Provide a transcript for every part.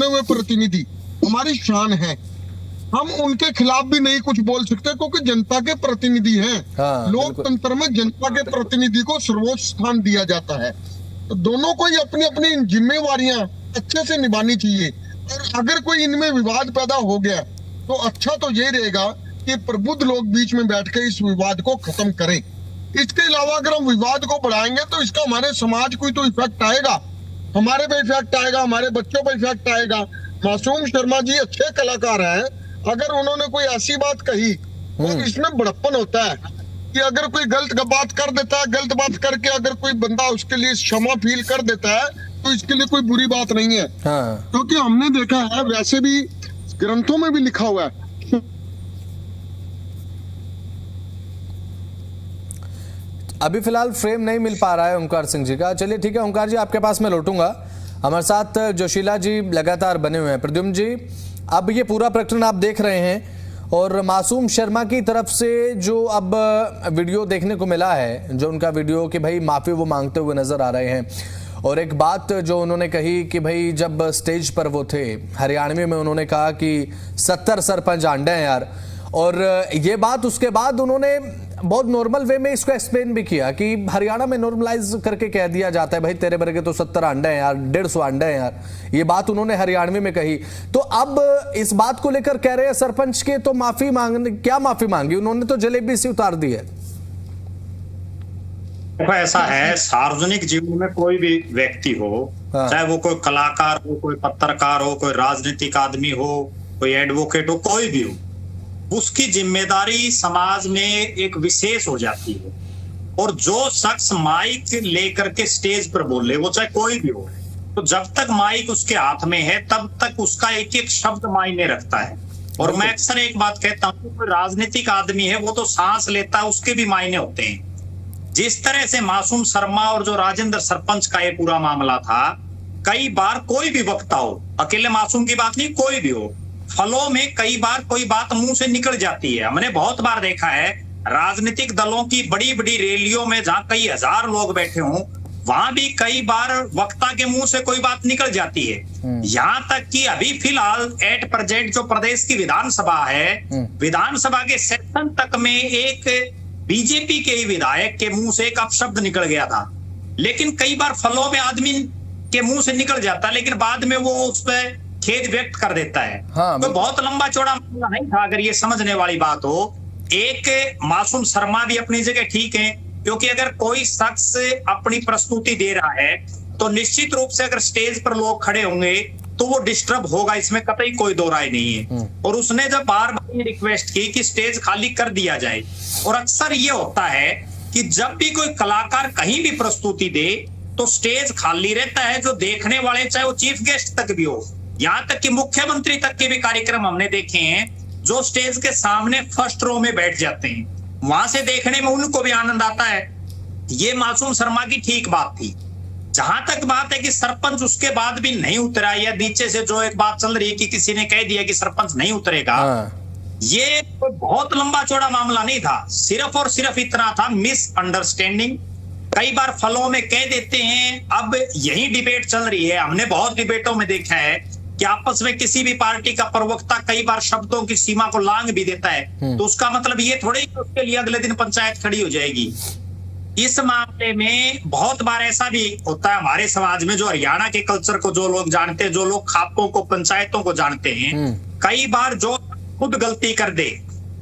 चुने हुए प्रतिनिधि हमारी शान है। हम उनके खिलाफ भी नहीं कुछ बोल सकते क्योंकि जनता के प्रतिनिधि हैं। हाँ, लोकतंत्र में जनता के प्रतिनिधि को सर्वोच्च स्थान दिया जाता है। तो दोनों को ही अपनी अपनी जिम्मेवारियां अच्छे से निभानी चाहिए। और अगर कोई इनमें विवाद पैदा हो गया तो अच्छा तो ये रहेगा कि प्रबुद्ध लोग बीच में बैठ के इस विवाद को खत्म करें। इसके अलावा अगर हम विवाद को बढ़ाएंगे तो इसका हमारे समाज को तो इफेक्ट आएगा, हमारे पे इफेक्ट आएगा, हमारे बच्चों पे इफेक्ट आएगा। मासूम शर्मा जी अच्छे कलाकार हैं, अगर उन्होंने कोई ऐसी बात कही तो इसमें बड़प्पन होता है कि अगर कोई गलत बात कर देता है, गलत बात करके अगर कोई बंदा उसके लिए क्षमा फील कर देता है तो इसके लिए कोई बुरी बात नहीं है। क्योंकि हमने देखा है, वैसे भी ग्रंथों में भी लिखा हुआ है। अभी फिलहाल फ्रेम नहीं मिल पा रहा है ओंकार सिंह जी का। चलिए ठीक है ओंकार जी, आपके पास मैं लौटूंगा। हमारे साथ जोशीला जी लगातार बने हुए हैं। प्रद्युम्न जी, अब ये पूरा प्रकरण आप देख रहे हैं और मासूम शर्मा की तरफ से जो अब वीडियो देखने को मिला है, जो उनका वीडियो कि भाई माफी वो मांगते हुए नजर आ रहे हैं, और एक बात जो उन्होंने कही कि भाई जब स्टेज पर वो थे हरियाणवी में, उन्होंने कहा कि 70 सरपंच आंडे हैं यार। और ये बात उसके बाद उन्होंने बहुत नॉर्मल वे में इसको एक्सप्लेन भी किया कि हरियाणा में नॉर्मलाइज करके कह दिया जाता है भाई तेरे बरगे तो 70 अंडे हैं यार, 150 अंडे हैं यार। ये बात उन्होंने हरियाणवी में कही। तो अब इस बात को लेकर कह रहे हैं सरपंच के तो माफी मांगने, क्या माफी मांगी उन्होंने, तो जलेबी से उतार दी है। ऐसा है, सार्वजनिक जीवन में कोई भी व्यक्ति हो, चाहे वो कोई कलाकार हो, कोई पत्रकार हो, कोई राजनीतिक आदमी हो, कोई एडवोकेट हो, कोई भी हो, उसकी जिम्मेदारी समाज में एक विशेष हो जाती है। और जो शख्स माइक लेकर के स्टेज पर बोले, वो चाहे कोई भी हो, तो जब तक माइक उसके हाथ में है तब तक उसका एक एक शब्द मायने रखता है। और मैं अक्सर एक बात कहता हूँ, कोई राजनीतिक आदमी है वो तो सांस लेता है, उसके भी मायने होते हैं। जिस तरह से मासूम शर्मा और जो राजेंद्र सरपंच का ये पूरा मामला था, कई बार कोई भी वक्ता हो, अकेले मासूम की बात नहीं, कोई भी हो, फलों में कई बार कोई बात मुंह से निकल जाती है। हमने बहुत बार देखा है राजनीतिक दलों की बड़ी बड़ी रैलियों में जहां कई हजार लोग बैठे हों, वहां भी कई बार वक्ता के मुंह से कोई बात निकल जाती है। यहां तक कि अभी फिलहाल एट प्रेजेंट जो प्रदेश की विधानसभा है, विधानसभा के सेशन तक में एक बीजेपी के ही विधायक के मुंह से एक अपशब्द निकल गया था। लेकिन कई बार फलों में आदमी के मुंह से निकल जाता है, लेकिन बाद में वो उस पर खेद व्यक्त कर देता है। तो बहुत लंबा चौड़ा मामला नहीं था, अगर ये समझने वाली बात हो। एक मासूम शर्मा भी अपनी जगह ठीक है, क्योंकि अगर कोई शख्स अपनी प्रस्तुति दे रहा है तो निश्चित रूप से अगर स्टेज पर लोग खड़े होंगे तो वो डिस्टर्ब होगा, इसमें कतई कोई दो राय नहीं है। और उसने जब बार बार ये रिक्वेस्ट की कि स्टेज खाली कर दिया जाए, और अक्सर ये होता है कि जब भी कोई कलाकार कहीं भी प्रस्तुति दे तो स्टेज खाली रहता है, जो देखने वाले चाहे वो चीफ गेस्ट तक भी हो, यहाँ तक कि मुख्यमंत्री तक के भी कार्यक्रम हमने देखे हैं जो स्टेज के सामने फर्स्ट रो में बैठ जाते हैं, वहां से देखने में उनको भी आनंद आता है। ये मासूम शर्मा की ठीक बात थी। जहां तक बात है कि सरपंच उसके बाद भी नहीं उतरा, या नीचे से जो एक बात चल रही है कि किसी ने कह दिया कि सरपंच नहीं उतरेगा, ये बहुत लंबा चौड़ा मामला नहीं था, सिर्फ और सिर्फ इतना था मिसअंडरस्टैंडिंग। कई बार फलों में कह देते हैं, अब यही डिबेट चल रही है, हमने बहुत डिबेटों में देखा है कि आपस में किसी भी पार्टी का प्रवक्ता कई बार शब्दों की सीमा को लांघ भी देता है, तो उसका मतलब ये थोड़ी कि उसके लिए अगले दिन पंचायत खड़ी हो जाएगी। इस मामले में बहुत बार ऐसा भी होता है हमारे समाज में, जो हरियाणा के कल्चर को जो लोग जानते हैं, जो लोग खापों को, पंचायतों को जानते हैं, कई बार जो खुद गलती कर दे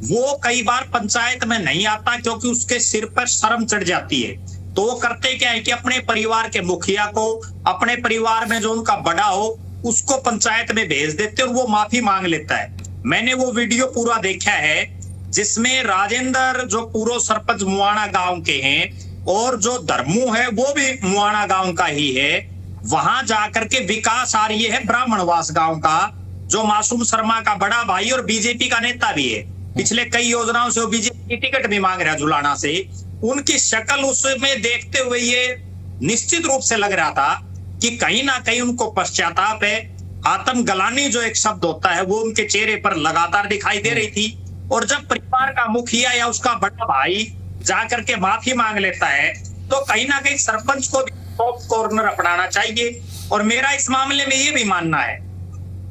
वो कई बार पंचायत में नहीं आता क्योंकि उसके सिर पर शर्म चढ़ जाती है। तो वो करते क्या है कि अपने परिवार के मुखिया को, अपने परिवार में जो उनका बड़ा हो, उसको पंचायत में भेज देते और वो माफी मांग लेता है। मैंने वो वीडियो पूरा देखा है जिसमें राजेंद्र जो पूर्व सरपंच मुआना गांव के हैं और जो धर्मू है वो भी मुआना गांव का ही है, वहां जाकर के विकास आर्य है ब्राह्मणवास गांव का, जो मासूम शर्मा का बड़ा भाई और बीजेपी का नेता भी है, पिछले कई योजनाओं से वो बीजेपी की टिकट भी मांग रहा है जुलाना से। उनकी शक्ल उसमें देखते हुए ये निश्चित रूप से लग रहा था कि कहीं ना कहीं उनको पश्चाताप है। आत्मग्लानि जो एक शब्द होता है वो उनके चेहरे पर लगातार दिखाई दे रही थी। और जब परिवार का मुखिया या उसका बड़ा भाई जाकर के माफी मांग लेता है तो कहीं ना कहीं सरपंच को भी सॉफ्ट कॉर्नर अपनाना चाहिए। और मेरा इस मामले में ये भी मानना है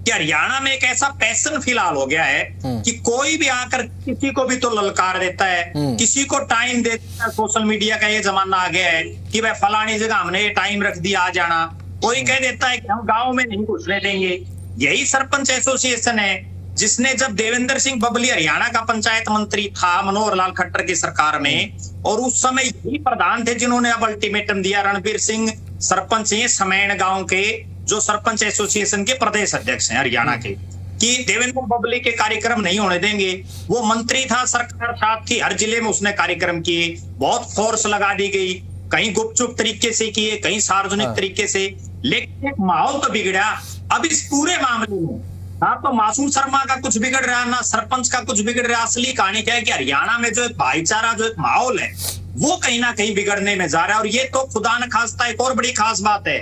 कि हरियाणा में एक ऐसा पैशन फिलहाल हो गया है कि कोई भी आकर किसी को भी तो ललकार देता है, किसी को टाइम देता है। सोशल मीडिया का ये जमाना आ गया है कि भाई फलानी जगह हमने ये टाइम रख दिया, आ जाना। कोई कह देता है कि हम गांव में नहीं घुसने देंगे। यही सरपंच एसोसिएशन है जिसने, जब देवेंद्र सिंह बबली हरियाणा का पंचायत मंत्री था मनोहर लाल खट्टर की सरकार में, और उस समय यही प्रधान थे जिन्होंने अब अल्टीमेटम दिया। रणबीर सिंह सरपंच हैं समैण गांव के, जो सरपंच एसोसिएशन के प्रदेश अध्यक्ष हैं हरियाणा के, कि देवेंद्र बबली के कार्यक्रम नहीं होने देंगे। वो मंत्री था, सरकार साथ थी, हर जिले में उसने कार्यक्रम किए, बहुत फोर्स लगा दी गई, कहीं गुपचुप तरीके से किए, कहीं सार्वजनिक तरीके से, लेकिन एक माहौल तो बिगड़ा। अब इस पूरे मामले में ना तो मासूम शर्मा का कुछ बिगड़ रहा है, ना सरपंच का कुछ बिगड़ रहा है। असली कहानी क्या है कि हरियाणा में जो एक भाईचारा, जो एक माहौल है, वो कहीं ना कहीं बिगड़ने में जा रहा है। और ये तो खुदा न खास्ता एक और बड़ी खास बात है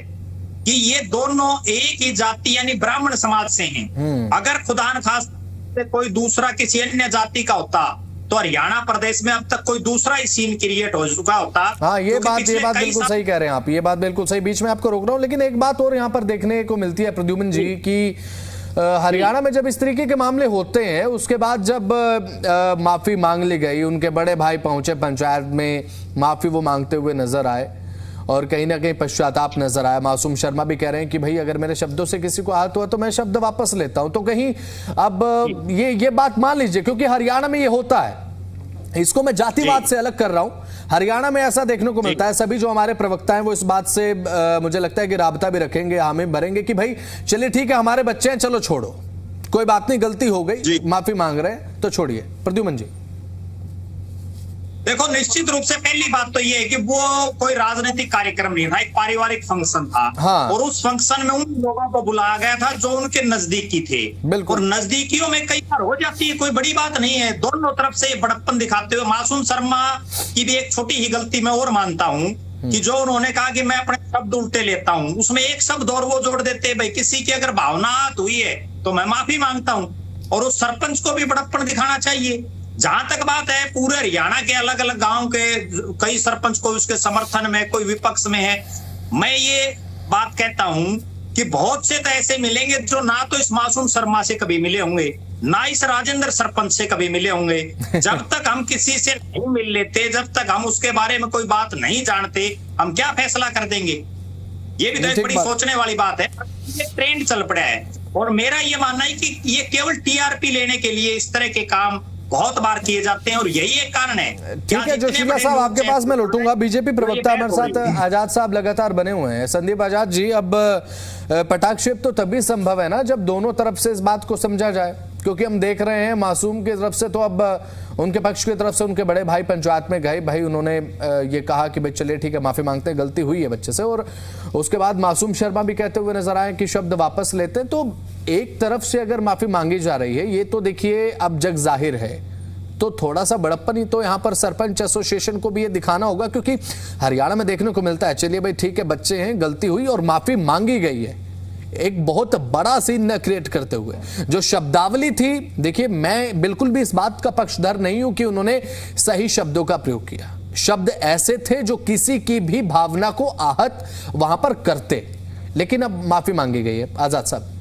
कि ये दोनों एक ही जाति यानी ब्राह्मण समाज से हैं। अगर खुदा न खास्ता कोई दूसरा किसी अन्य जाति का होता तो हरियाणा प्रदेश में अब तक कोई दूसरा ही सीन क्रिएट हो चुका होता। हाँ, ये बात बिल्कुल सही कह रहे हैं आप, ये बात बिल्कुल सही। बीच में आपको रोक रहा हूं, लेकिन एक बात और यहाँ पर देखने को मिलती है प्रद्युम्न जी की हरियाणा में जब इस तरीके के मामले होते हैं, उसके बाद जब माफी मांग ली गई, उनके बड़े भाई पहुंचे पंचायत में, माफी वो मांगते हुए नजर आए और कहीं ना कहीं पश्चाताप नजर आया। मासूम शर्मा भी कह रहे हैं कि भाई अगर मेरे शब्दों से किसी को आहत हुआ तो मैं शब्द वापस लेता हूं। तो कहीं अब ये बात मान लीजिए, क्योंकि हरियाणा में ये होता है, इसको मैं जातिवाद से अलग कर रहा हूं, हरियाणा में ऐसा देखने को मिलता है। सभी जो हमारे प्रवक्ता हैं वो इस बात से मुझे लगता है कि राबता भी रखेंगे, हामी भरेंगे कि भाई चलिए ठीक है, हमारे बच्चे हैं, चलो छोड़ो, कोई बात नहीं, गलती हो गई, माफी मांग रहे हैं तो छोड़िए। प्रद्युम्न जी देखो, निश्चित रूप से पहली बात तो ये है कि वो कोई राजनीतिक कार्यक्रम नहीं था, एक पारिवारिक फंक्शन था। हाँ। और उस फंक्शन में उन लोगों को बुलाया गया था जो उनके नजदीकी थे। और नजदीकियों में कई बार हो जाती है, कोई बड़ी बात नहीं है। दोनों तरफ से बड़प्पन दिखाते हुए मासूम शर्मा की भी एक छोटी ही गलती मैं और मानता हूँ कि जो उन्होंने कहा कि मैं अपने शब्द उल्टे लेता हूँ, उसमें एक शब्द और वो जोड़ देते हैं, भाई किसी की अगर भावना आहत हुई है तो मैं माफी मांगता हूँ। और उस सरपंच को भी बड़प्पन दिखाना चाहिए। जहां तक बात है, पूरे हरियाणा के अलग अलग गांव के कई सरपंच को उसके समर्थन में, कोई विपक्ष में है। मैं ये बात कहता हूं कि बहुत से तो ऐसे मिलेंगे जो ना तो इस मासूम शर्मा से कभी मिले होंगे, ना इस राजेंद्र सरपंच से कभी मिले होंगे। जब तक हम किसी से नहीं मिल लेते, जब तक हम उसके बारे में कोई बात नहीं जानते, हम क्या फैसला कर देंगे? ये भी तो एक बड़ी सोचने वाली बात है। ये ट्रेंड चल पड़ा है और मेरा ये मानना है कि ये केवल टीआरपी लेने के लिए इस तरह के काम बहुत बार किए जाते हैं और यही एक कारण है। ठीक है जोशीला साहब, आपके पास मैं लौटूंगा। बीजेपी प्रवक्ता हमारे साथ आजाद साहब लगातार बने हुए हैं। संदीप आजाद जी, अब पटाक्षेप तो तभी संभव है ना जब दोनों तरफ से इस बात को समझा जाए, क्योंकि हम देख रहे हैं मासूम की तरफ से तो अब उनके पक्ष की तरफ से उनके बड़े भाई पंचायत में गए, भाई उन्होंने ये कहा कि भाई चलिए ठीक है, माफी मांगते हैं, गलती हुई है बच्चे से। और उसके बाद मासूम शर्मा भी कहते हुए नजर आए कि शब्द वापस लेते हैं। तो एक तरफ से अगर माफी मांगी जा रही है, ये तो देखिए अब जग जाहिर है, तो थोड़ा सा बड़प्पन ही तो यहाँ पर सरपंच एसोसिएशन को भी ये दिखाना होगा, क्योंकि हरियाणा में देखने को मिलता है, चलिए भाई ठीक है, बच्चे हैं, गलती हुई और माफी मांगी गई है, एक बहुत बड़ा सीन न क्रिएट करते हुए। जो शब्दावली थी, देखिए मैं बिल्कुल भी इस बात का पक्षधर नहीं हूं कि उन्होंने सही शब्दों का प्रयोग किया। शब्द ऐसे थे जो किसी की भी भावना को आहत वहां पर करते, लेकिन अब माफी मांगी गई है। आजाद साहब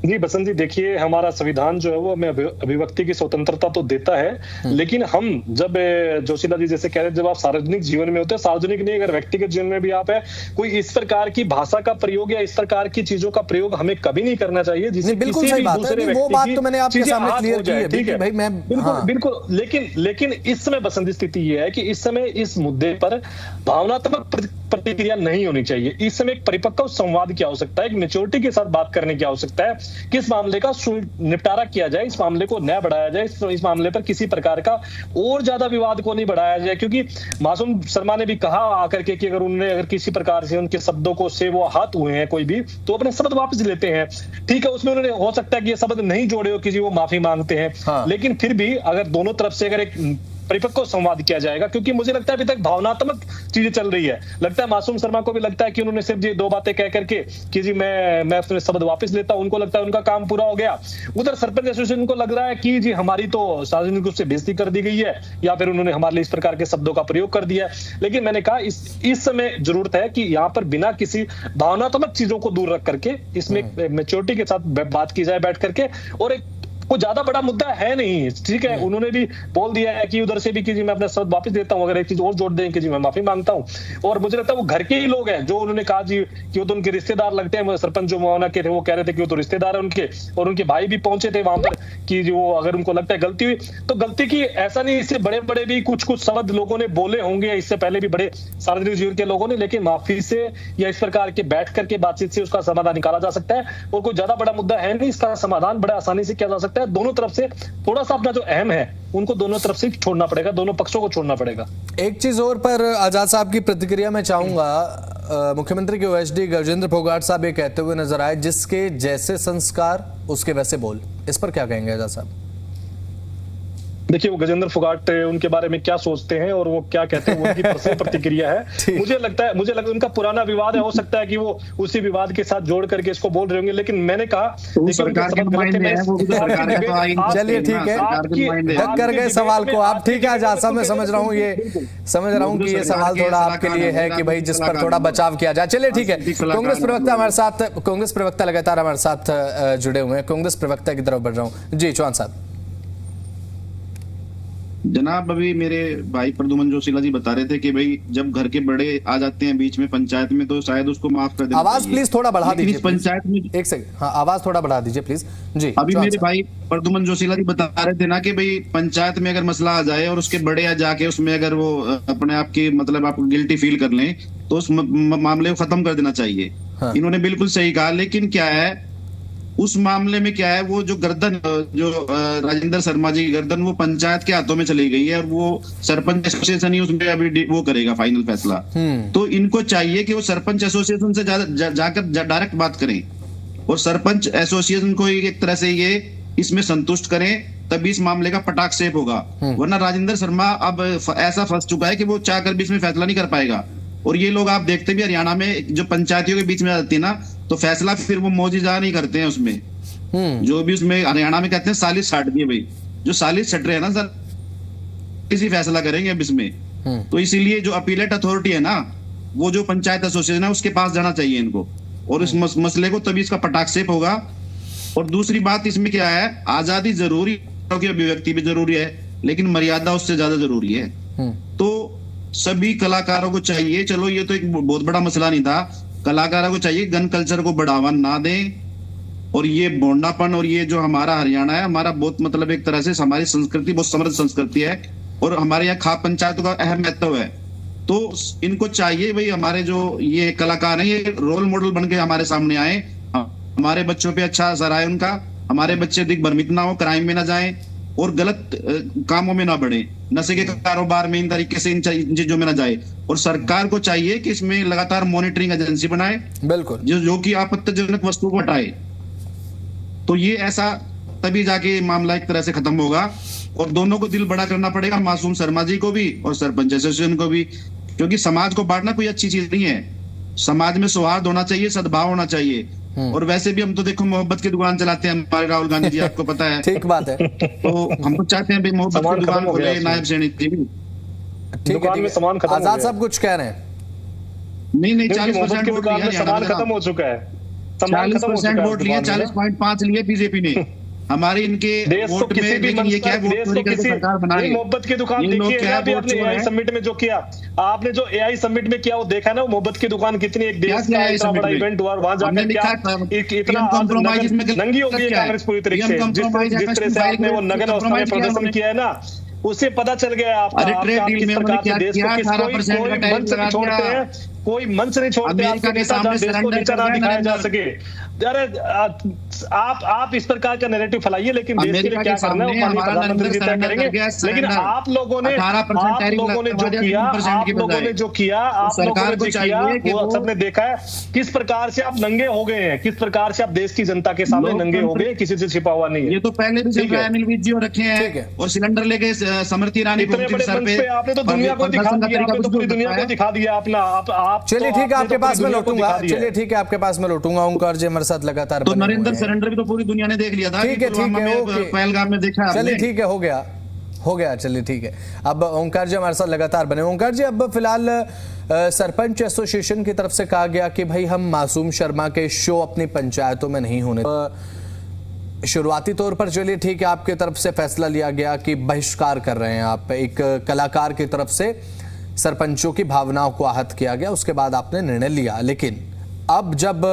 जी, बसंत जी, देखिए हमारा संविधान जो है वो हमें अभिव्यक्ति की स्वतंत्रता तो देता है, लेकिन हम जब जोशीला जी जैसे कह रहे हैं, जब आप सार्वजनिक जीवन में होते हैं, सार्वजनिक नहीं अगर व्यक्तिगत जीवन में भी आप है, कोई इस प्रकार की भाषा का प्रयोग या इस प्रकार की चीजों का प्रयोग हमें कभी नहीं करना चाहिए जिससे बिल्कुल सही बात है। वो बात तो मैंने आपके सामने क्लियर की है, ठीक है भाई, मैं बिल्कुल। लेकिन इस समय बसंत स्थिति ये है कि इस समय इस मुद्दे पर भावनात्मक प्रतिक्रिया नहीं होनी चाहिए। इस समय एक परिपक्व संवाद की आवश्यकता है, एक मैच्योरिटी के साथ बात करने की आवश्यकता है। किस मामले का निपटारा किया जाए, इस मामले को न बढ़ाया जाए, इस मामले पर किसी प्रकार का और ज्यादा विवाद को नहीं बढ़ाया जाए, क्योंकि मासूम शर्मा ने भी कहा आकर के कि अगर किसी प्रकार से उनके शब्दों को से वो आहत हुए हैं कोई भी, तो अपने शब्द वापस लेते हैं। ठीक है, उसमें उन्होंने हो सकता है कि ये शब्द नहीं जोड़े हो, किसी को माफी मांगते हैं, लेकिन फिर भी अगर दोनों तरफ से अगर एक परिपक्व संवाद किया जाएगा, क्योंकि मुझे लगता है अभी तक भावनात्मक चीजें चल रही है। लगता है मासूम शर्मा को भी लगता है कि उन्होंने सिर्फ ये 2 बातें कह करके कि जी मैं अपने शब्द वापस लेता हूं, उनको लगता है उनका काम पूरा हो गया। उधर सरपंच एसोसिएशन को लग रहा है कि जी हमारी तो सार्वजनिक रूप से बेइज्जती कर दी गई है, या फिर उन्होंने हमारे लिए इस प्रकार के शब्दों का प्रयोग कर दिया है। लेकिन मैंने कहा इस समय जरूरत है कि यहाँ पर बिना किसी भावनात्मक चीजों को दूर रख करके इसमें मैच्योरिटी के साथ बात की जाए बैठ करके। और एक कोई ज्यादा बड़ा मुद्दा है नहीं, ठीक है। उन्होंने भी बोल दिया है कि उधर से भी कि जी मैं अपना शब्द वापस देता हूं, अगर एक चीज और जोड़ दें कि जी मैं माफी मांगता हूं। और मुझे लगता है वो घर के ही लोग हैं जो उन्होंने कहा जी कि वो तो उनके रिश्तेदार लगते हैं। सरपंच जो मोहना के थे वो कह रहे थे कि वो तो रिश्तेदार है उनके, और उनके भाई भी पहुंचे थे वहां पर कि जो अगर उनको लगता है गलती हुई तो गलती की, ऐसा नहीं, इससे बड़े बड़े भी कुछ शब्द लोगों ने बोले होंगे इससे पहले भी बड़े सार्वजनिक जीवन के लोगों ने, लेकिन माफी से या इस प्रकार के बैठ करके बातचीत से उसका समाधान निकाला जा सकता है। और कोई ज्यादा बड़ा मुद्दा है नहीं, इसका समाधान बड़ा आसानी से किया जा सकता है। दोनों तरफ से थोड़ा सा अपना जो अहम है उनको दोनों तरफ से छोड़ना पड़ेगा, दोनों पक्षों को छोड़ना पड़ेगा। एक चीज और पर आजाद साहब की प्रतिक्रिया मैं चाहूंगा। मुख्यमंत्री के ओएसडी गजेंद्र फोगाट साहब ये कहते हुए नजर आए, जिसके जैसे संस्कार उसके वैसे बोल। इस पर क्या कहेंगे आजाद साहब? देखिए वो गजेंद्र फोगाट उनके बारे में क्या सोचते हैं और वो क्या कहते हैं वो उनकी पर्सनल प्रतिक्रिया है। मुझे लगता है उनका पुराना विवाद है, हो सकता है कि वो उसी विवाद के साथ जोड़ करके इसको बोल रहे होंगे। लेकिन मैंने कहा चलिए ठीक है, रख कर गए सवाल को आप। ठीक है आजाद साहब, मैं समझ रहा हूँ कि ये सवाल थोड़ा आपके लिए है कि भाई जिस पर थोड़ा बचाव किया जाए। चलिए ठीक है, कांग्रेस प्रवक्ता हमारे साथ, कांग्रेस प्रवक्ता लगातार हमारे साथ जुड़े हुए हैं। कांग्रेस प्रवक्ता की तरफ बढ़ रहा हूँ जी, चौहान साहब। जनाब अभी मेरे भाई प्रद्युमन जोशीला जी बता रहे थे कि भाई जब घर के बड़े आ जाते हैं बीच में पंचायत में तो शायद उसको माफ कर देना। आवाज प्लीज थोड़ा बढ़ा दीजिए पंचायत में, एक सेकंड, हाँ आवाज थोड़ा बढ़ा दीजिए प्लीज जी। अभी मेरे भाई प्रद्युमन जोशीला जी बता रहे थे ना कि भाई पंचायत में अगर मसला आ जाए और उसके बड़े आ जाके उसमें अगर वो अपने आप की मतलब आप गिल्टी फील कर लें तो उस मामले को खत्म कर देना चाहिए। हाँ। इन्होंने बिल्कुल सही कहा, लेकिन क्या है उस मामले में क्या है, वो जो गर्दन जो राजेंद्र शर्मा जी की गर्दन वो पंचायत के हाथों में चली गई है और वो सरपंच एसोसिएशन ही उसमें अभी वो करेगा फाइनल फैसला। तो इनको चाहिए कि वो सरपंच एसोसिएशन से जाकर डायरेक्ट बात करें और सरपंच एसोसिएशन को एक तरह से ये इसमें संतुष्ट करें, तभी इस मामले का पटाख सेफ होगा। वरना राजेंद्र शर्मा अब ऐसा फंस चुका है कि वो चाह कर भी इसमें फैसला नहीं कर पाएगा। और ये लोग आप देखते भी हरियाणा में जो पंचायतियों के बीच में आ जाती है ना तो फैसला फिर वो मौजूदा नहीं करते हैं उसमें। जो भी उसमें हरियाणा में कहते हैं सालिस छाट दिए भाई, जो सालिस छट रहे हैं ना सर किसी फैसला करेंगे अब इसमें। तो इसीलिए जो अपीलेट अथॉरिटी है ना वो जो पंचायत एसोसिएशन है उसके पास जाना चाहिए इनको, और इस मसले को तभी इसका पटाख सेफ होगा। और दूसरी बात इसमें क्या है, आजादी जरूरी की अभिव्यक्ति भी जरूरी है लेकिन मर्यादा उससे ज्यादा जरूरी है। तो सभी कलाकारों को चाहिए, चलो ये तो एक बहुत बड़ा मसला नहीं था, कलाकारों को चाहिए गन कल्चर को बढ़ावा ना दें। और ये बोंडापन और ये जो हमारा हरियाणा है हमारा बहुत मतलब एक तरह से हमारी संस्कृति बहुत समृद्ध संस्कृति है और हमारे यहाँ खाप पंचायतों का अहम महत्व है। तो इनको चाहिए भाई हमारे जो ये कलाकार हैं ये रोल मॉडल बन के हमारे सामने आए, हमारे बच्चों पे अच्छा असर आए उनका, हमारे बच्चे दिग्भ्रमित ना हो, क्राइम में ना जाए और गलत कामों में ना बढ़े, नशे के कारोबार में इन तरीके से इन चीजों में ना जाए। और सरकार को चाहिए कि इसमें लगातार मॉनिटरिंग एजेंसी बनाए, बिल्कुल, जो कि आपत्तिजनक वस्तु को हटाए। तो ये ऐसा तभी जाके मामला एक तरह से खत्म होगा। और दोनों को दिल बड़ा करना पड़ेगा, मासूम शर्मा जी को भी और सरपंच एसोसिएशन को भी, क्योंकि समाज को बांटना कोई अच्छी चीज नहीं है। समाज में सौहार्द होना चाहिए, सद्भाव होना चाहिए। और वैसे भी हम तो देखो मोहब्बत की दुकान चलाते हैं हमारे राहुल गांधी जी, आपको पता है। ठीक बात है। तो हम तो चाहते हैं भाई मोहब्बत की दुकान खोले नायब सैनिक जी भी। ठीक है, आजाद साहब कुछ कह रहे हैं? नहीं 40% वोट लिया, सामान खत्म हो चुका है, 40% वोट लिए, 40.5 लिए बीजेपी ने हमारे इनके वोट में। लेकिन ये क्या है, सरकार बना रही है। मोहब्बत की दुकान देखिए, अभी आपने एआई समिट में जो किया, आपने जो एआई समिट में किया वो देखा ना, वो मोहब्बत की दुकान कितनी एक देश का इतना बड़ा इवेंट हुआ, वहां जाकर क्या इतना नंगी हो गई कांग्रेस पूरी तरीके से। जिस तरह से आपने वो नगर अवस्था में प्रदर्शन किया है ना, उससे पता चल गया आपका किस प्रकार से देश को छोड़ते हैं, कोई मंच नहीं छोड़ते आपके नेता जहां देश को नीचा ना दिखाया जा सके। अरे आप इस प्रकार का नैरेटिव फैलाइए, लेकिन देश के लिए क्या करना है वो माननीय प्रधानमंत्री जी तय करेंगे। लेकिन आप लोगों ने जो किया वो सबने देखा है, किस प्रकार से आप नंगे हो गए हैं, किस प्रकार से आप देश की जनता के सामने नंगे हो गए, किसी से छिपा हुआ नहीं है। ये तो पहले भी चल रहा है, अनिल विज जी रखे हैं और सिलेंडर लेके स्मृति ईरानी इतने बड़े मंच पे आपने तो दुनिया को दिखा दिया, आपने तो पूरी दुनिया को दिखा दिया अपना। आप चलिए ठीक है, आपके पास मैं लौटूंगा। चलिए ठीक है, आपके पास मैं लौटूंगा। ओंकार जी हमारे साथ लगातार तो नरेंद्र सरेंडर भी तो पूरी दुनिया ने देख लिया था। ठीक है, पहलगाम में देखा। चलिए ठीक है, हो गया। चलिए ठीक है, अब ओंकार जी हमारे साथ लगातार बने। ओंकार जी, अब फिलहाल सरपंच एसोसिएशन की तरफ से कहा गया कि भाई हम मासूम शर्मा के शो अपनी पंचायतों में नहीं होने। शुरुआती तौर पर चलिए ठीक है, आपकी तरफ से फैसला लिया गया कि बहिष्कार कर रहे हैं आप, एक कलाकार की तरफ से सरपंचों की भावनाओं को आहत किया गया, उसके बाद आपने निर्णय लिया। लेकिन अब जब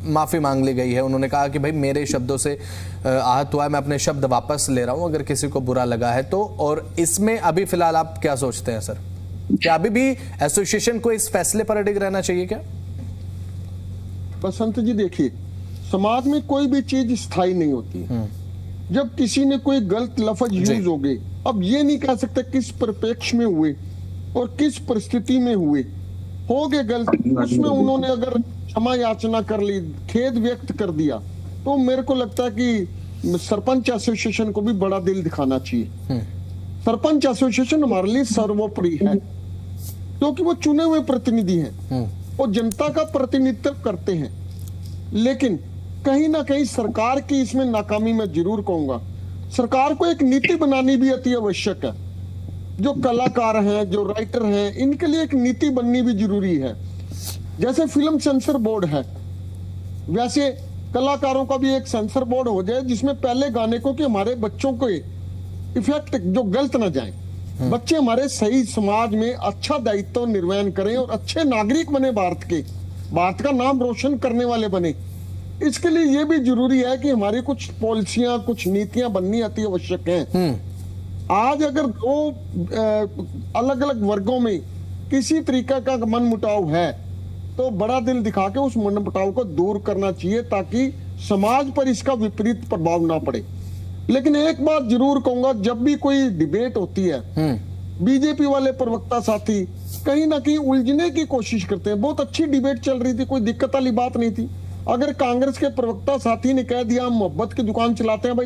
माफी मांग ली गई है, उन्होंने कहा कि भाई मेरे शब्दों से आहत हुआ है, मैं अपने शब्द वापस ले रहा हूं अगर किसी को बुरा लगा है तो। और इसमें अभी फिलहाल आप क्या सोचते हैं सर, क्या अभी भी एसोसिएशन को इस फैसले पर अडिग रहना चाहिए क्या? बसंत जी देखिए, समाज में कोई भी चीज स्थायी नहीं होती। जब किसी ने कोई गलत लफ्ज यूज हो गए, अब ये नहीं कह सकते किस परिप्रेक्ष्य में हुए और किस परिस्थिति में हुए, हो गए गलत, उसमें उन्होंने अगर क्षमा याचना कर ली, खेद व्यक्त कर दिया, तो मेरे को लगता है कि सरपंच एसोसिएशन को भी बड़ा दिल दिखाना चाहिए। सरपंच एसोसिएशन हमारे लिए सर्वोपरि है, क्योंकि वो चुने हुए प्रतिनिधि हैं, वो जनता का प्रतिनिधित्व करते हैं। लेकिन कहीं ना कहीं सरकार की इसमें नाकामी मैं जरूर कहूंगा। सरकार को एक नीति बनानी भी अति आवश्यक है। जो कलाकार हैं, जो राइटर हैं, इनके लिए एक नीति बननी भी जरूरी है। जैसे फिल्म सेंसर बोर्ड है, वैसे कलाकारों का भी एक सेंसर बोर्ड हो जाए, जिसमें पहले गाने को कि हमारे बच्चों को इफेक्ट जो गलत ना जाए, बच्चे हमारे सही समाज में अच्छा दायित्व निर्वहन करें और अच्छे नागरिक बने, भारत का नाम रोशन करने वाले बने। इसके लिए ये भी जरूरी है कि हमारी कुछ पॉलिसियां, कुछ नीतियां बननी अति आवश्यक हैं। आज अगर दो अलग अलग वर्गों में किसी तरीके का मन मुटाव है, तो बड़ा दिल दिखा के उस मन मुटाव को दूर करना चाहिए, ताकि समाज पर इसका विपरीत प्रभाव ना पड़े। लेकिन एक बात जरूर कहूंगा, जब भी कोई डिबेट होती है, बीजेपी वाले प्रवक्ता साथी कहीं ना कहीं उलझने की कोशिश करते हैं। बहुत अच्छी डिबेट चल रही थी, कोई दिक्कत वाली बात नहीं थी। अगर कांग्रेस के प्रवक्ता साथी ने कह दिया हम मोहब्बत की दुकान चलाते हैं, भाई